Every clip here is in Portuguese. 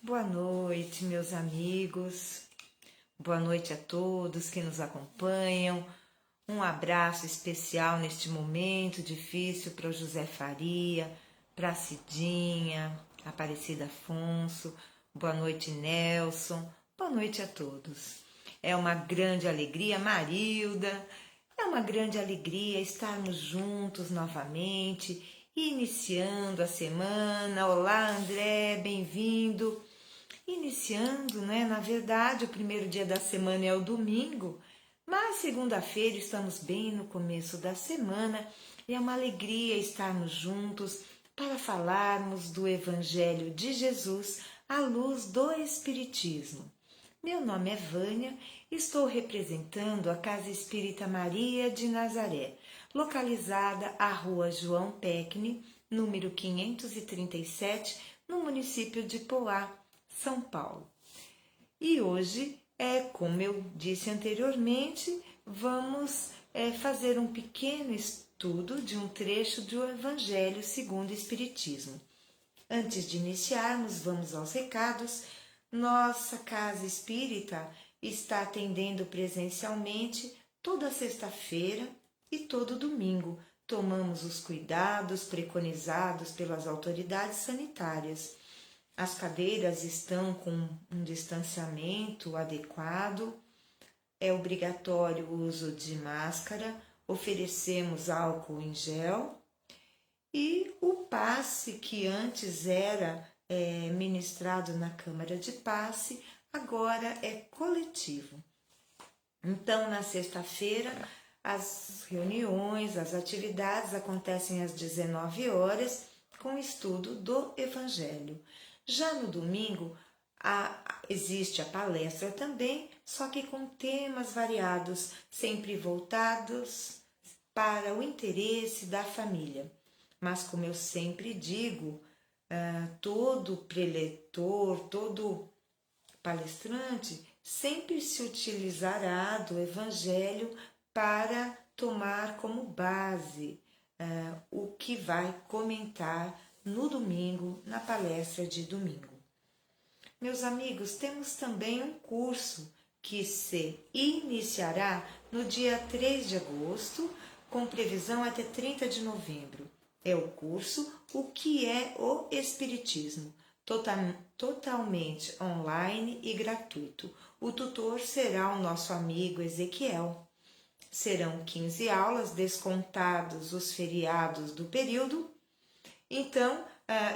Boa noite, meus amigos. Boa noite a todos que nos acompanham. Um abraço especial neste momento difícil para o José Faria, para a Cidinha, Aparecida Afonso. Boa noite, Nelson. Boa noite a todos. É uma grande alegria, Marilda. É uma grande alegria estarmos juntos novamente, iniciando a semana. Olá, André, bem-vindo. Iniciando, né? Na verdade, o primeiro dia da semana é o domingo, mas segunda-feira estamos bem no começo da semana e é uma alegria estarmos juntos para falarmos do Evangelho de Jesus à luz do Espiritismo. Meu nome é Vânia, estou representando a Casa Espírita Maria de Nazaré, localizada à Rua João Pecne, número 537, no município de Poá, São Paulo. E hoje, como eu disse anteriormente, vamos fazer um pequeno estudo de um trecho do Evangelho segundo o Espiritismo. Antes de iniciarmos, vamos aos recados. Nossa Casa Espírita está atendendo presencialmente toda sexta-feira e todo domingo. Tomamos os cuidados preconizados pelas autoridades sanitárias. As cadeiras estão com um distanciamento adequado, é obrigatório o uso de máscara, oferecemos álcool em gel e o passe que antes era ministrado na Câmara de Passe, agora é coletivo. Então, na sexta-feira, as reuniões, as atividades acontecem às 19 horas com o estudo do Evangelho. Já no domingo, existe a palestra também, só que com temas variados, sempre voltados para o interesse da família. Mas, como eu sempre digo, todo preletor, todo palestrante sempre se utilizará do Evangelho para tomar como base o que vai comentar no domingo, na palestra de domingo. Meus amigos, temos também um curso que se iniciará no dia 3 de agosto, com previsão até 30 de novembro. É o curso O que é o Espiritismo, totalmente online e gratuito. O tutor será o nosso amigo Ezequiel. Serão 15 aulas, descontados os feriados do período. Então,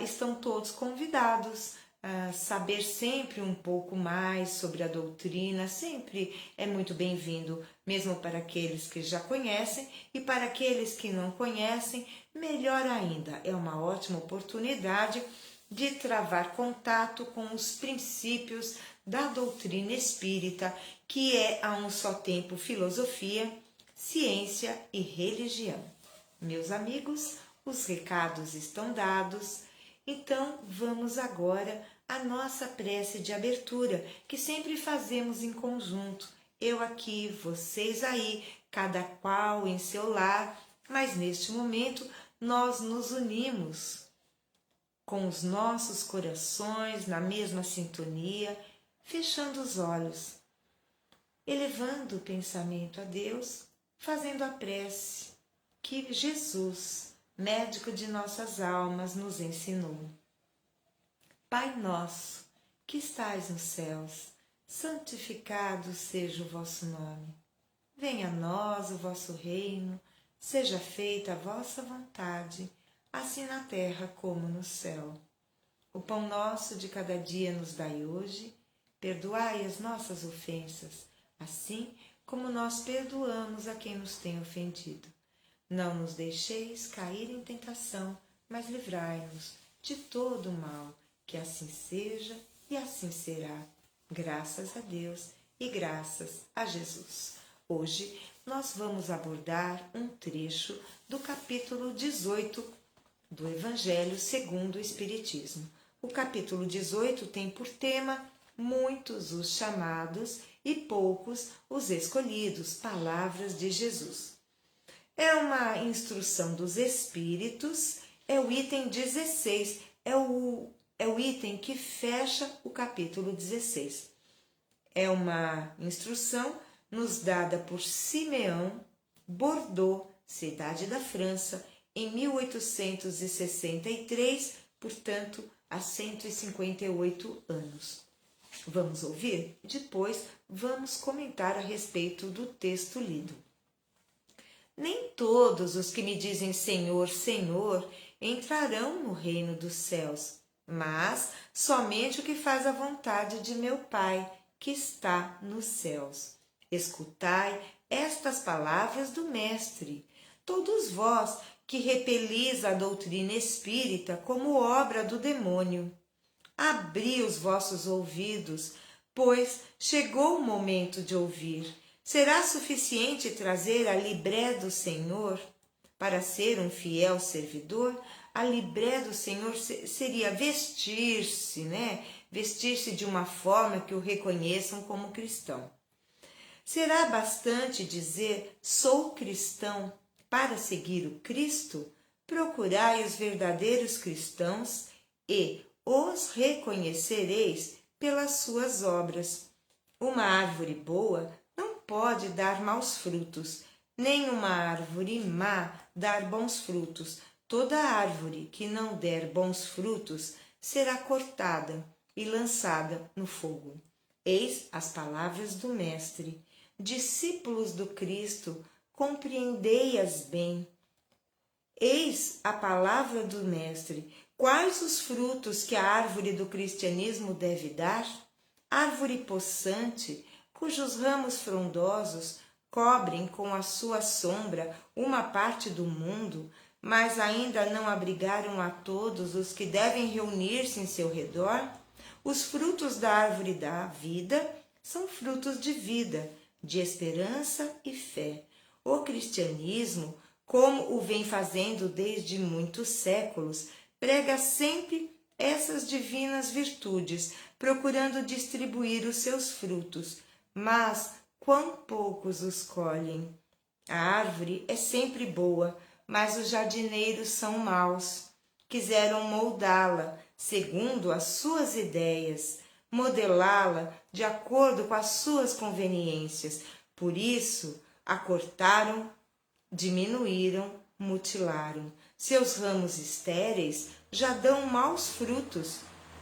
estão todos convidados a saber sempre um pouco mais sobre a doutrina, sempre é muito bem-vindo, mesmo para aqueles que já conhecem e para aqueles que não conhecem, melhor ainda, é uma ótima oportunidade de travar contato com os princípios da doutrina espírita, que é a um só tempo filosofia, ciência e religião. Meus amigos, os recados estão dados, então vamos agora à nossa prece de abertura, que sempre fazemos em conjunto, eu aqui, vocês aí, cada qual em seu lar, mas neste momento nós nos unimos com os nossos corações na mesma sintonia, fechando os olhos, elevando o pensamento a Deus, fazendo a prece que Jesus, médico de nossas almas, nos ensinou. Pai nosso, que estais nos céus, santificado seja o vosso nome. Venha a nós o vosso reino, seja feita a vossa vontade, assim na terra como no céu. O pão nosso de cada dia nos dai hoje, perdoai as nossas ofensas, assim como nós perdoamos a quem nos tem ofendido. Não nos deixeis cair em tentação, mas livrai-nos de todo o mal, que assim seja e assim será. Graças a Deus e graças a Jesus. Hoje nós vamos abordar um trecho do capítulo 18 do Evangelho segundo o Espiritismo. O capítulo 18 tem por tema muitos os chamados e poucos os escolhidos, palavras de Jesus. É uma instrução dos Espíritos, é o item 16, é o é o item que fecha o capítulo 16. É uma instrução nos dada por Simeão, Bordeaux, cidade da França, em 1863, portanto, há 158 anos. Vamos ouvir? Depois vamos comentar a respeito do texto lido. Nem todos os que me dizem Senhor, Senhor, entrarão no reino dos céus, mas somente o que faz a vontade de meu Pai, que está nos céus. Escutai estas palavras do Mestre, todos vós que repelis a doutrina espírita como obra do demônio. Abri os vossos ouvidos, pois chegou o momento de ouvir. Será suficiente trazer a libré do Senhor? Para ser um fiel servidor, a libré do Senhor seria vestir-se, Vestir-se de uma forma que o reconheçam como cristão. Será bastante dizer, sou cristão, para seguir o Cristo? Procurai os verdadeiros cristãos e os reconhecereis pelas suas obras. Uma árvore boa não pode dar maus frutos, nem uma árvore má dar bons frutos. Toda árvore que não der bons frutos será cortada e lançada no fogo. Eis as palavras do Mestre. Discípulos do Cristo, compreendei-as bem. Eis a palavra do Mestre. Quais os frutos que a árvore do cristianismo deve dar? Árvore possante, cujos ramos frondosos cobrem com a sua sombra uma parte do mundo, mas ainda não abrigaram a todos os que devem reunir-se em seu redor? Os frutos da árvore da vida são frutos de vida, de esperança e fé. O cristianismo, como o vem fazendo desde muitos séculos, prega sempre essas divinas virtudes, procurando distribuir os seus frutos, mas quão poucos os colhem. A árvore é sempre boa, mas os jardineiros são maus. Quiseram moldá-la segundo as suas ideias, modelá-la de acordo com as suas conveniências. Por isso, a cortaram, diminuíram, mutilaram. Seus ramos estéreis já dão maus frutos,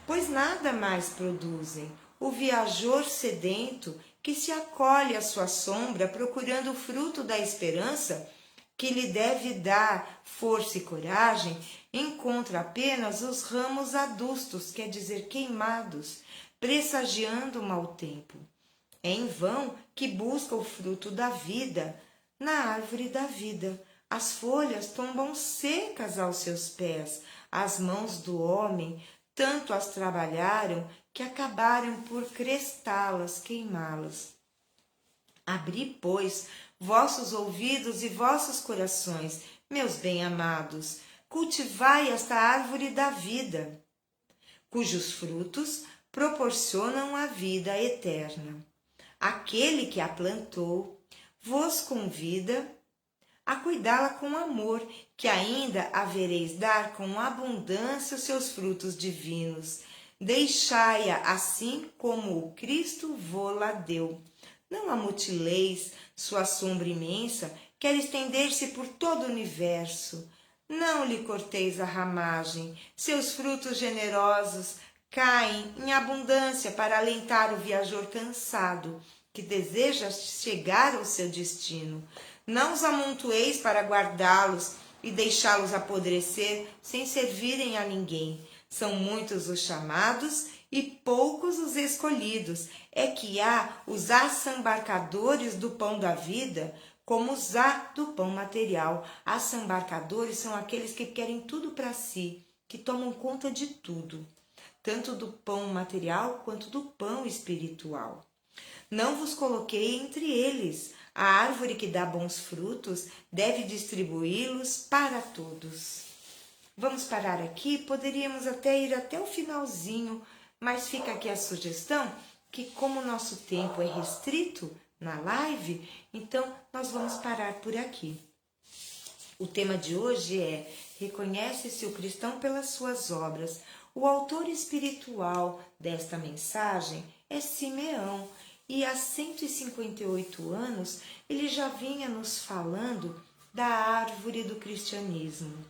pois nada mais produzem. O viajor sedento que se acolhe à sua sombra procurando o fruto da esperança, que lhe deve dar força e coragem, encontra apenas os ramos adustos, quer dizer, queimados, pressagiando o mau tempo. É em vão que busca o fruto da vida na árvore da vida. As folhas tombam secas aos seus pés. As mãos do homem tanto as trabalharam que acabaram por crestá-las, queimá-las. Abri, pois, vossos ouvidos e vossos corações, meus bem-amados, cultivai esta árvore da vida, cujos frutos proporcionam a vida eterna. Aquele que a plantou vos convida a cuidá-la com amor, que ainda havereis dar com abundância os seus frutos divinos. Deixai-a assim como o Cristo vô-la deu. Não a mutileis, sua sombra imensa quer estender-se por todo o universo. Não lhe corteis a ramagem, seus frutos generosos caem em abundância para alentar o viajor cansado, que deseja chegar ao seu destino. Não os amontoeis para guardá-los e deixá-los apodrecer sem servirem a ninguém. São muitos os chamados e poucos os escolhidos. É que há os assambarcadores do pão da vida, como os há do pão material. Assambarcadores são aqueles que querem tudo para si, que tomam conta de tudo, tanto do pão material quanto do pão espiritual. Não vos coloquei entre eles. A árvore que dá bons frutos deve distribuí-los para todos. Vamos parar aqui, poderíamos até ir até o finalzinho, mas fica aqui a sugestão que, como o nosso tempo é restrito na live, então nós vamos parar por aqui. O tema de hoje é: reconhece-se o cristão pelas suas obras. O autor espiritual desta mensagem é Simeão, e há 158 anos ele já vinha nos falando da árvore do cristianismo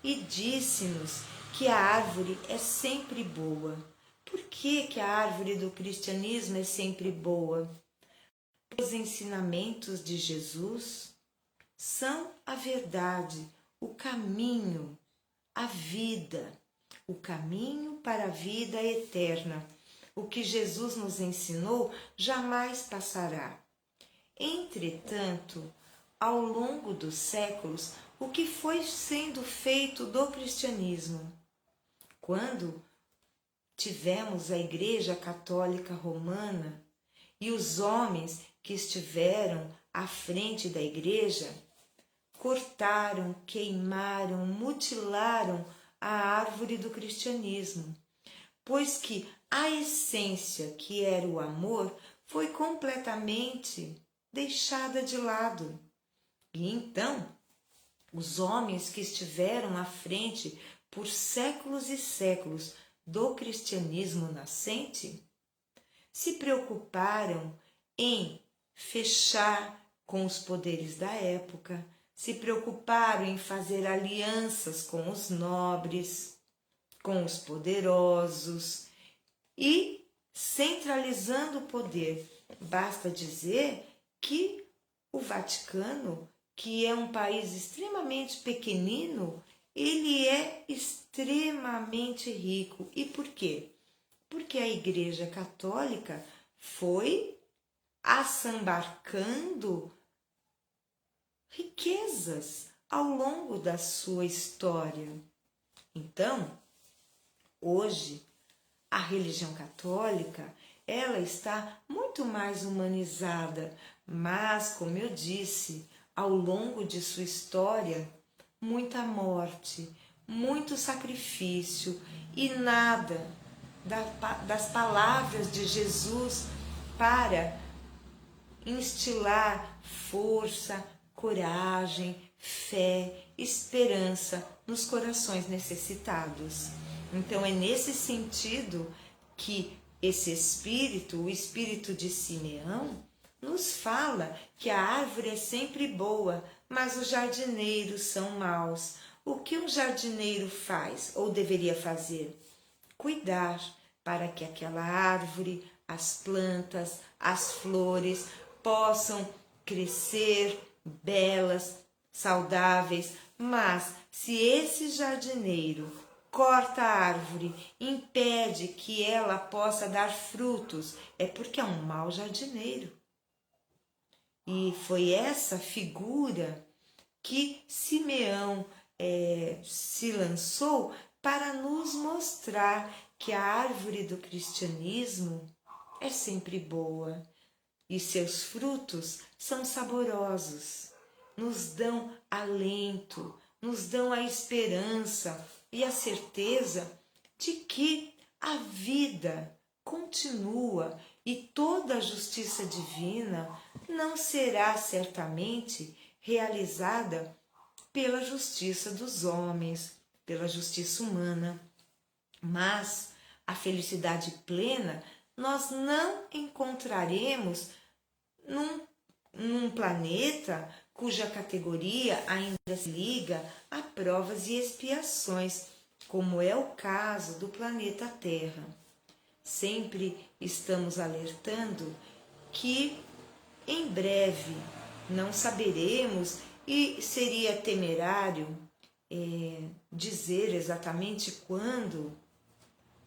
e disse-nos que a árvore é sempre boa. Por que a árvore do cristianismo é sempre boa? Os ensinamentos de Jesus são a verdade, o caminho, a vida, o caminho para a vida eterna. O que Jesus nos ensinou jamais passará. Entretanto, ao longo dos séculos, o que foi sendo feito do cristianismo? Quando tivemos a Igreja Católica Romana e os homens que estiveram à frente da Igreja cortaram, queimaram, mutilaram a árvore do cristianismo, pois que a essência, que era o amor, foi completamente deixada de lado. E então, os homens que estiveram à frente por séculos e séculos do cristianismo nascente se preocuparam em fechar com os poderes da época, se preocuparam em fazer alianças com os nobres, com os poderosos e centralizando o poder. Basta dizer que o Vaticano, que é um país extremamente pequenino, ele é extremamente rico. E por quê? Porque a Igreja Católica foi assambarcando riquezas ao longo da sua história. Então, hoje, a religião católica, ela está muito mais humanizada, mas, como eu disse, ao longo de sua história, muita morte, muito sacrifício e nada das palavras de Jesus para instilar força, coragem, fé, esperança nos corações necessitados. Então é nesse sentido que esse espírito, o espírito de Simeão, nos fala que a árvore é sempre boa, mas os jardineiros são maus. O que um jardineiro faz ou deveria fazer? Cuidar para que aquela árvore, as plantas, as flores possam crescer belas, saudáveis. Mas se esse jardineiro corta a árvore, impede que ela possa dar frutos, é porque é um mau jardineiro. E foi essa figura que Simeão se lançou para nos mostrar que a árvore do cristianismo é sempre boa e seus frutos são saborosos, nos dão alento, nos dão a esperança e a certeza de que a vida continua e toda a justiça divina não será certamente realizada pela justiça dos homens, pela justiça humana, mas a felicidade plena nós não encontraremos num planeta cuja categoria ainda se liga a provas e expiações, como é o caso do planeta Terra. Sempre estamos alertando que em breve não saberemos e seria temerário dizer exatamente quando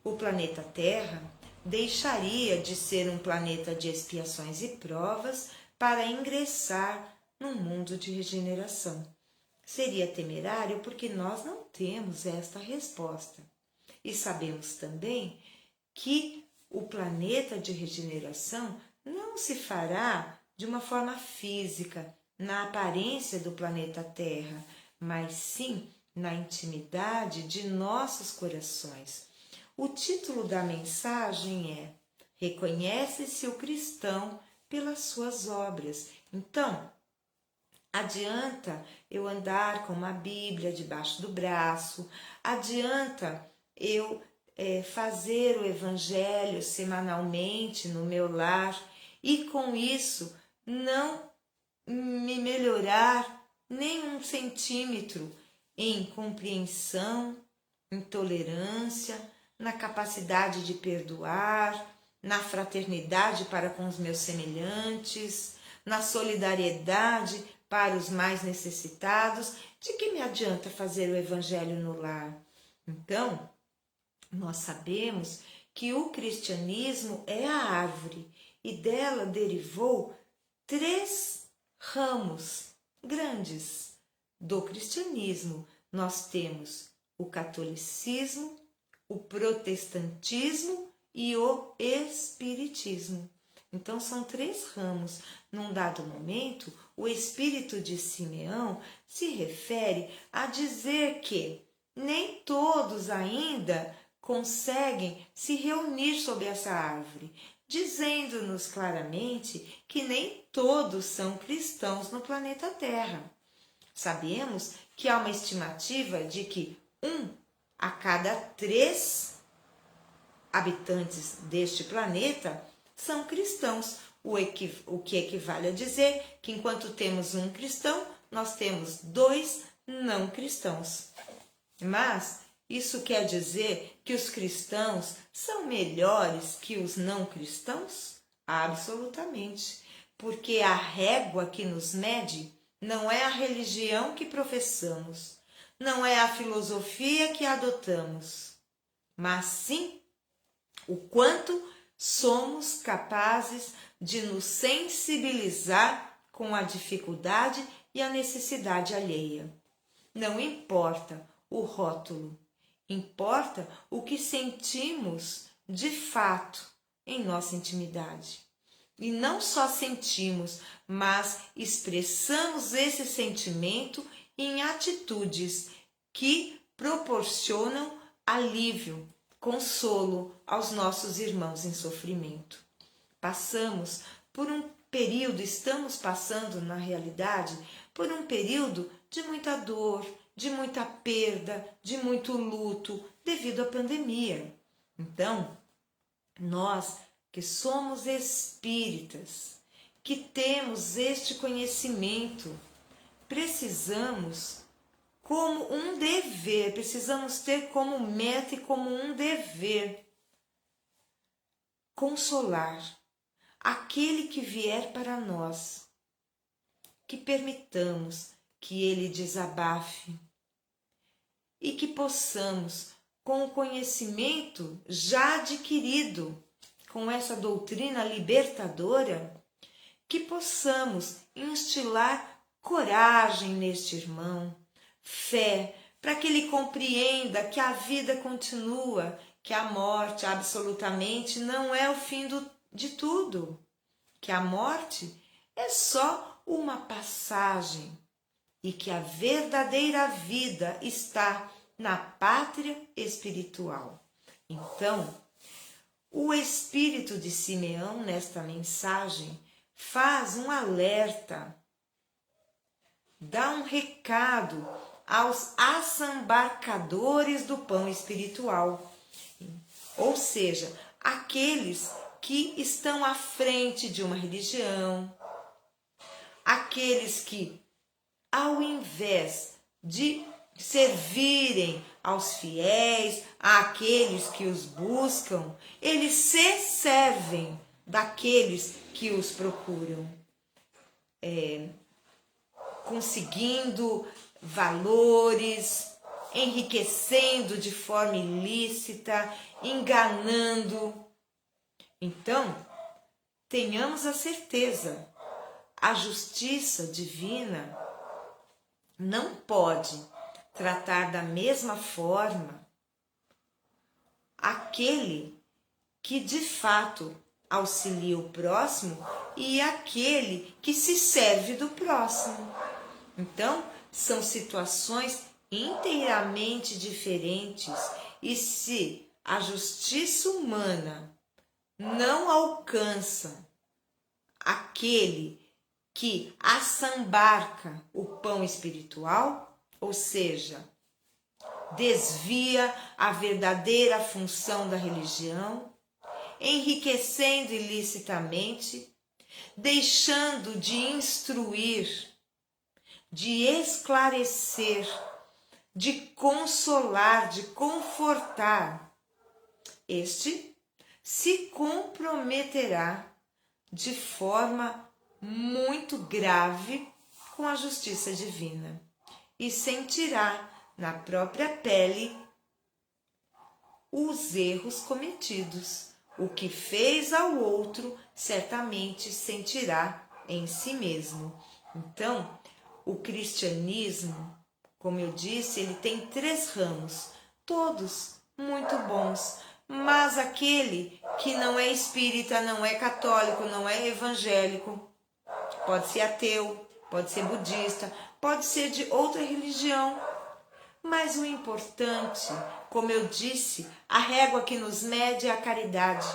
o planeta Terra deixaria de ser um planeta de expiações e provas para ingressar num mundo de regeneração. Seria temerário porque nós não temos esta resposta. E sabemos também que o planeta de regeneração não se fará de uma forma física, na aparência do planeta Terra, mas sim na intimidade de nossos corações. O título da mensagem é Reconhece-se o cristão pelas suas obras. Então, adianta eu andar com uma Bíblia debaixo do braço, adianta eu fazer o evangelho semanalmente no meu lar e com isso não me melhorar nem um centímetro em compreensão, em tolerância, na capacidade de perdoar, na fraternidade para com os meus semelhantes, na solidariedade para os mais necessitados, de que me adianta fazer o evangelho no lar? Então, nós sabemos que o cristianismo é a árvore e dela derivou 3 ramos grandes do cristianismo. Nós temos o catolicismo, o protestantismo e o espiritismo. Então são 3 ramos. Num dado momento, o espírito de Simeão se refere a dizer que nem todos ainda conseguem se reunir sob essa árvore, dizendo-nos claramente que nem todos são cristãos no planeta Terra. Sabemos que há uma estimativa de que 1 a cada 3 habitantes deste planeta são cristãos, o que equivale a dizer que enquanto temos 1 cristão, nós temos 2 não cristãos. Mas isso quer dizer que os cristãos são melhores que os não cristãos? Absolutamente, porque a régua que nos mede não é a religião que professamos, não é a filosofia que adotamos, mas sim o quanto somos capazes de nos sensibilizar com a dificuldade e a necessidade alheia. Não importa o rótulo, importa o que sentimos de fato em nossa intimidade. E não só sentimos, mas expressamos esse sentimento em atitudes que proporcionam alívio, consolo aos nossos irmãos em sofrimento. Passamos por um período, estamos passando na realidade, por um período de muita dor, de muita perda, de muito luto devido à pandemia. Então, nós que somos espíritas, que temos este conhecimento, precisamos como um dever, precisamos ter como meta e como um dever consolar aquele que vier para nós, que permitamos que ele desabafe e que possamos, com o conhecimento já adquirido, com essa doutrina libertadora, que possamos instilar coragem neste irmão, fé, para que ele compreenda que a vida continua, que a morte absolutamente não é o fim de tudo, que a morte é só uma passagem e que a verdadeira vida está na pátria espiritual. Então, o espírito de Simeão, nesta mensagem, faz um alerta, dá um recado aos assambarcadores do pão espiritual, ou seja, aqueles que estão à frente de uma religião, aqueles que, ao invés de servirem aos fiéis, àqueles que os buscam, eles se servem daqueles que os procuram, conseguindo valores, enriquecendo de forma ilícita, enganando. Então, tenhamos a certeza, a justiça divina não pode tratar da mesma forma aquele que de fato auxilia o próximo e aquele que se serve do próximo. Então, são situações inteiramente diferentes e se a justiça humana não alcança aquele que assambarca o pão espiritual, ou seja, desvia a verdadeira função da religião, enriquecendo ilicitamente, deixando de instruir, de esclarecer, de consolar, de confortar. Este se comprometerá de forma muito grave com a justiça divina e sentirá na própria pele os erros cometidos. O que fez ao outro, certamente sentirá em si mesmo. Então, o cristianismo, como eu disse, ele tem 3 ramos, todos muito bons, mas aquele que não é espírita, não é católico, não é evangélico, pode ser ateu, pode ser budista, pode ser de outra religião, mas o importante, como eu disse, a régua que nos mede é a caridade.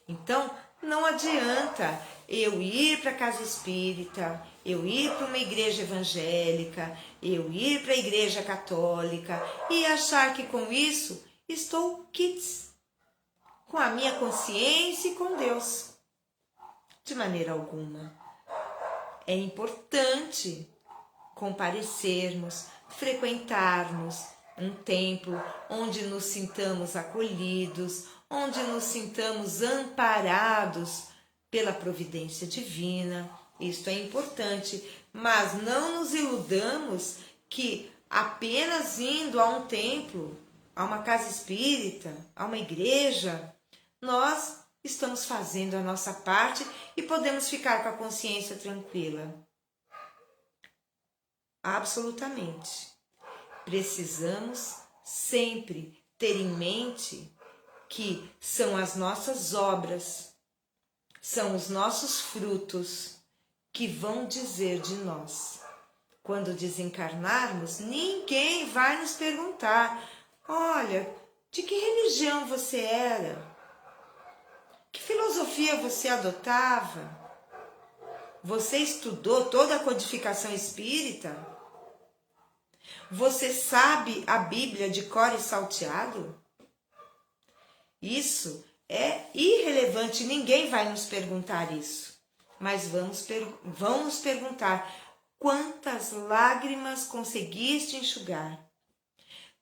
Então, não adianta eu ir para a casa espírita, eu ir para uma igreja evangélica, eu ir para a igreja católica e achar que com isso estou quites com a minha consciência e com Deus. De maneira alguma. É importante comparecermos, frequentarmos um templo onde nos sintamos acolhidos, onde nos sintamos amparados pela providência divina. Isto é importante, mas não nos iludamos que apenas indo a um templo, a uma casa espírita, a uma igreja, nós estamos fazendo a nossa parte e podemos ficar com a consciência tranquila. Absolutamente. Precisamos sempre ter em mente que são as nossas obras, são os nossos frutos que vão dizer de nós. Quando desencarnarmos, ninguém vai nos perguntar: olha, de que religião você era? Que filosofia você adotava? Você estudou toda a codificação espírita? Você sabe a Bíblia de cor e salteado? Isso é irrelevante, ninguém vai nos perguntar isso. Mas vão nos perguntar: quantas lágrimas conseguiste enxugar?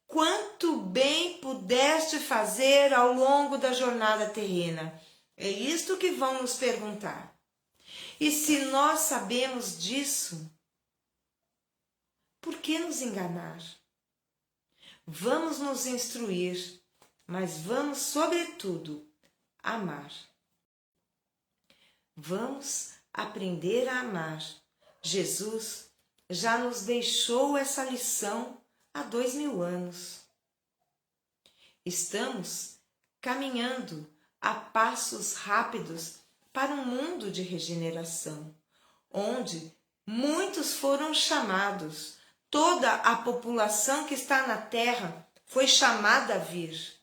Quanto bem pudeste fazer ao longo da jornada terrena? É isto que vão nos perguntar. E se nós sabemos disso, por que nos enganar? Vamos nos instruir, mas vamos, sobretudo, amar. Vamos aprender a amar. Jesus já nos deixou essa lição há 2000 anos. Estamos caminhando a passos rápidos para um mundo de regeneração, onde muitos foram chamados. Toda a população que está na Terra foi chamada a vir.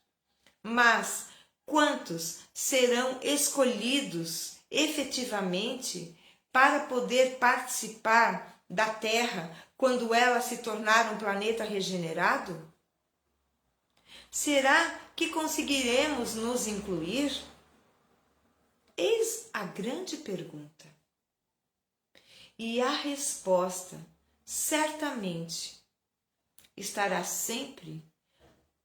Mas quantos serão escolhidos efetivamente para poder participar da Terra quando ela se tornar um planeta regenerado? Será que conseguiremos nos incluir? Eis a grande pergunta. E a resposta certamente estará sempre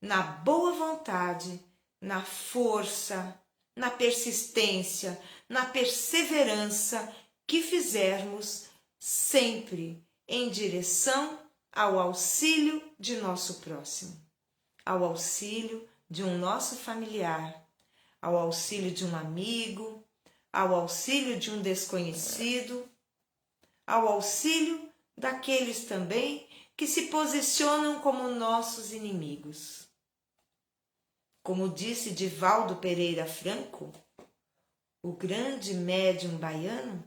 na boa vontade, na força, na persistência, na perseverança que fizermos sempre em direção ao auxílio de nosso próximo, ao auxílio de um nosso familiar, ao auxílio de um amigo, ao auxílio de um desconhecido, ao auxílio daqueles também que se posicionam como nossos inimigos. Como disse Divaldo Pereira Franco, o grande médium baiano,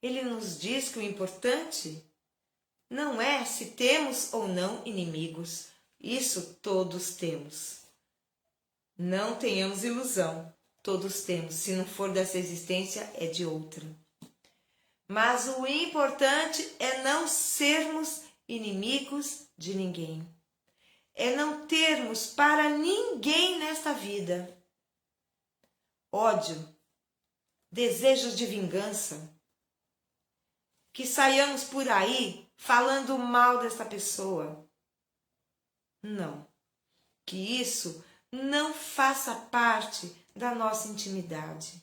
ele nos diz que o importante não é se temos ou não inimigos. Isso todos temos. Não tenhamos ilusão, todos temos. Se não for dessa existência, é de outra. Mas o importante é não sermos inimigos de ninguém. É não termos para ninguém nesta vida ódio, desejos de vingança, que saiamos por aí falando mal desta pessoa. Não, que isso não faça parte da nossa intimidade.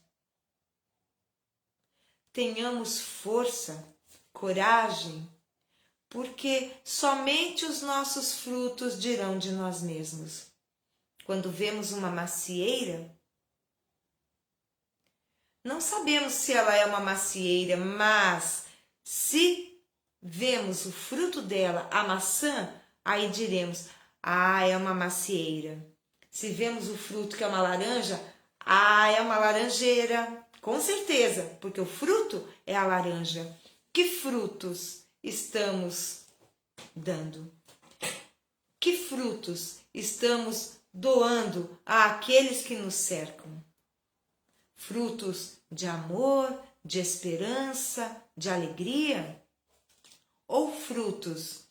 Tenhamos força, coragem, porque somente os nossos frutos dirão de nós mesmos. Quando vemos uma macieira, não sabemos se ela é uma macieira, mas se vemos o fruto dela, a maçã, aí diremos, é uma macieira. Se vemos o fruto que é uma laranja, é uma laranjeira. Com certeza, porque o fruto é a laranja. Que frutos estamos dando? Que frutos estamos doando àqueles que nos cercam? Frutos de amor, de esperança, de alegria? Ou frutos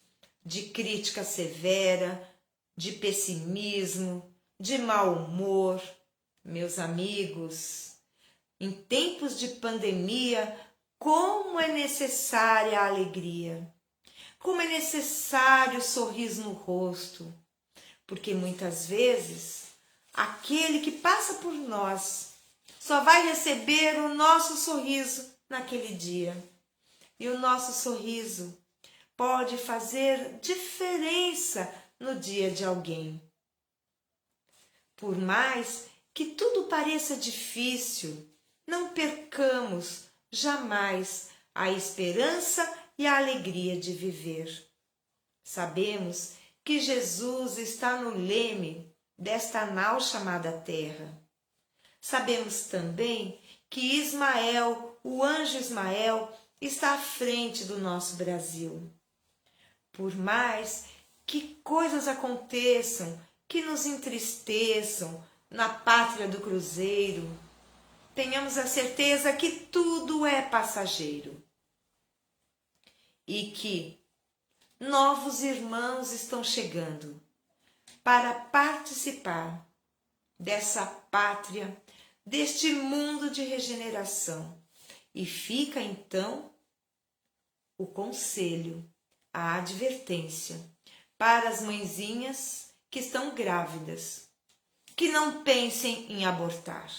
de crítica severa, de pessimismo, de mau humor? Meus amigos, em tempos de pandemia, como é necessária a alegria, como é necessário o sorriso no rosto, porque muitas vezes aquele que passa por nós só vai receber o nosso sorriso naquele dia. E o nosso sorriso pode fazer diferença no dia de alguém. Por mais que tudo pareça difícil, não percamos jamais a esperança e a alegria de viver. Sabemos que Jesus está no leme desta nau chamada Terra. Sabemos também que Ismael, o anjo Ismael, está à frente do nosso Brasil. Por mais que coisas aconteçam, que nos entristeçam na pátria do cruzeiro, tenhamos a certeza que tudo é passageiro e que novos irmãos estão chegando para participar dessa pátria, deste mundo de regeneração. E fica então o conselho, a advertência para as mãezinhas que estão grávidas, que não pensem em abortar,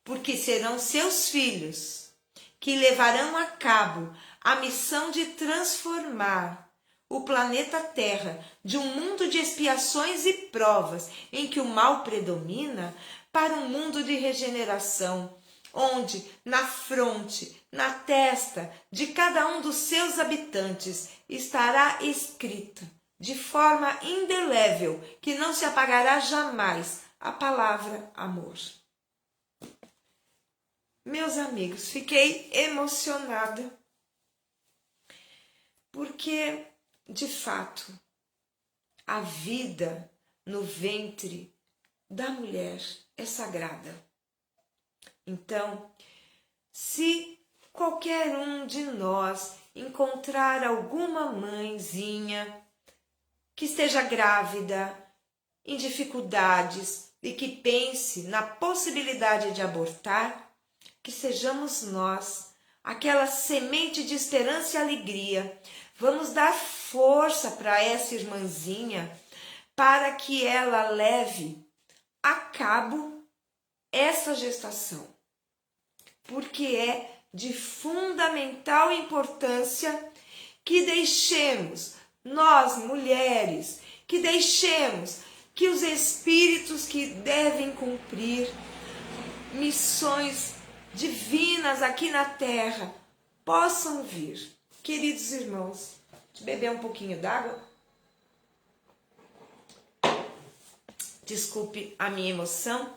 porque serão seus filhos que levarão a cabo a missão de transformar o planeta Terra de um mundo de expiações e provas em que o mal predomina para um mundo de regeneração, onde na fronte, na testa de cada um dos seus habitantes estará escrita de forma indelével, que não se apagará jamais, a palavra amor. Meus amigos, fiquei emocionada, porque, de fato, a vida no ventre da mulher é sagrada. Então, se qualquer um de nós encontrar alguma mãezinha que esteja grávida, em dificuldades e que pense na possibilidade de abortar, que sejamos nós aquela semente de esperança e alegria. Vamos dar força para essa irmãzinha para que ela leve a cabo essa gestação, porque é de fundamental importância que deixemos, nós mulheres, que deixemos que os espíritos que devem cumprir missões divinas aqui na Terra possam vir. Queridos irmãos, deixa eu beber um pouquinho d'água. Desculpe a minha emoção,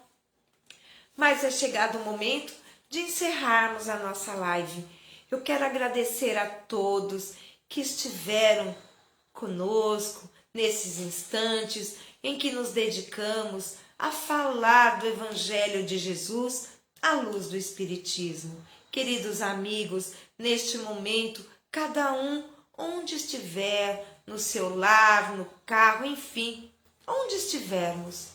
mas é chegado o momento de encerrarmos a nossa live. Eu quero agradecer a todos que estiveram conosco nesses instantes em que nos dedicamos a falar do Evangelho de Jesus à luz do Espiritismo. Queridos amigos, neste momento, cada um onde estiver, no seu lar, no carro, enfim, onde estivermos.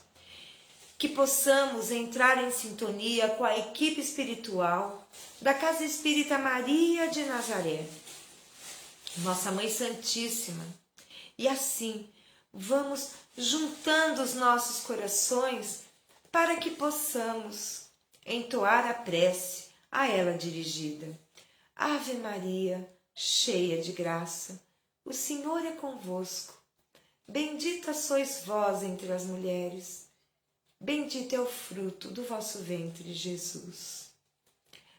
Que possamos entrar em sintonia com a equipe espiritual da Casa Espírita Maria de Nazaré, Nossa Mãe Santíssima. E assim, vamos juntando os nossos corações para que possamos entoar a prece a ela dirigida. Ave Maria, cheia de graça, o Senhor é convosco. Bendita sois vós entre as mulheres. Bendito é o fruto do vosso ventre, Jesus.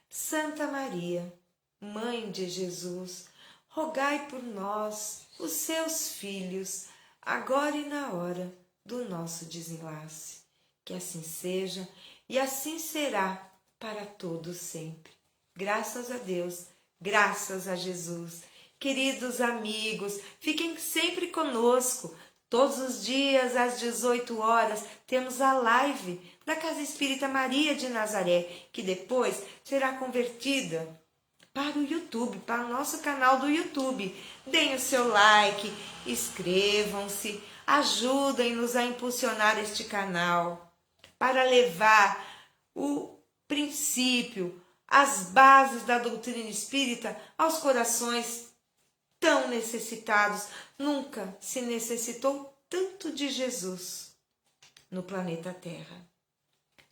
Santa Maria, Mãe de Jesus, rogai por nós, os seus filhos, agora e na hora do nosso desenlace. Que assim seja e assim será para todos sempre. Graças a Deus, graças a Jesus. Queridos amigos, fiquem sempre conosco. Todos os dias, às 18 horas, temos a live da Casa Espírita Maria de Nazaré, que depois será convertida para o YouTube, para o nosso canal do YouTube. Deem o seu like, inscrevam-se, ajudem-nos a impulsionar este canal, para levar o princípio, as bases da doutrina espírita aos corações tão necessitados. Nunca se necessitou tanto de Jesus no planeta Terra.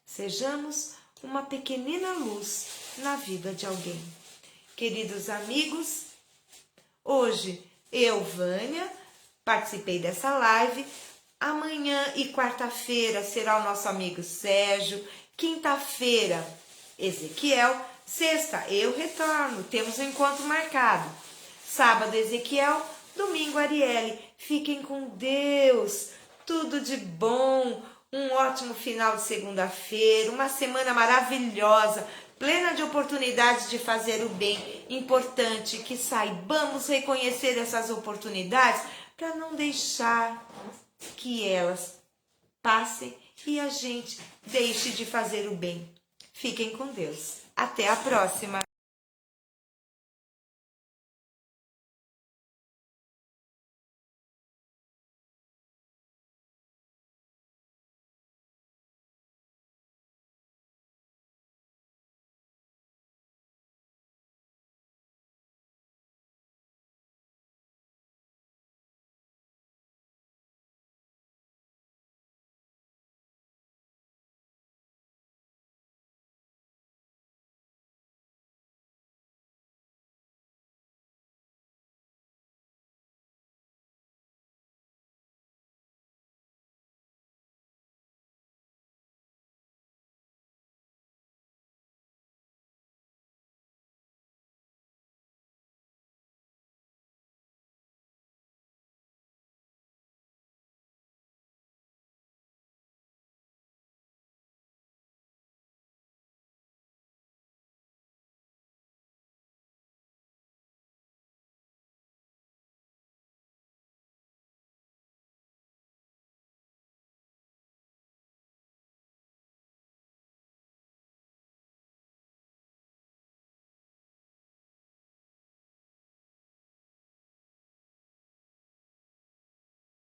Sejamos uma pequenina luz na vida de alguém. Queridos amigos, hoje eu, Vânia, participei dessa live. Amanhã e quarta-feira será o nosso amigo Sérgio. Quinta-feira, Ezequiel. Sexta, eu retorno. Temos um encontro marcado. Sábado, Ezequiel. Domingo, Arielle. Fiquem com Deus. Tudo de bom. Um ótimo final de segunda-feira. Uma semana maravilhosa, plena de oportunidades de fazer o bem. Importante que saibamos reconhecer essas oportunidades para não deixar que elas passem e a gente deixe de fazer o bem. Fiquem com Deus. Até a próxima!